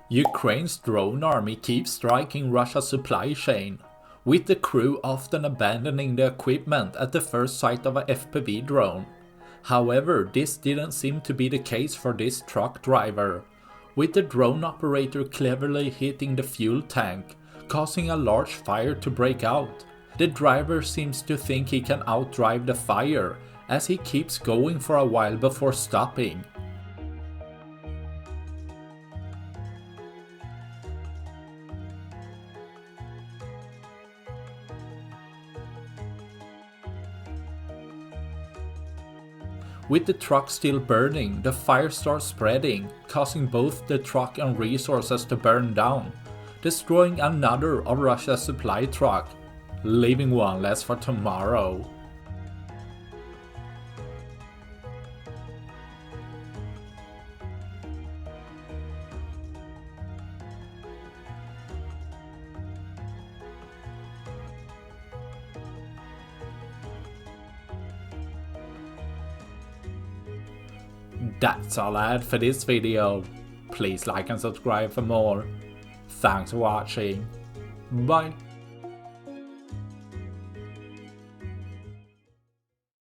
Ukraine's drone army keeps striking Russia's supply chain, with the crew often abandoning the equipment at the first sight of a FPV drone. However, this didn't seem to be the case for this truck driver, with the drone operator cleverly hitting the fuel tank, causing a large fire to break out. The driver seems to think he can outdrive the fire, as he keeps going for a while before stopping. With the truck still burning, the fire starts spreading, causing both the truck and resources to burn down, destroying another of Russia's supply truck, leaving one less for tomorrow. That's all I had for this video. Please like and subscribe for more. Thanks for watching. Bye.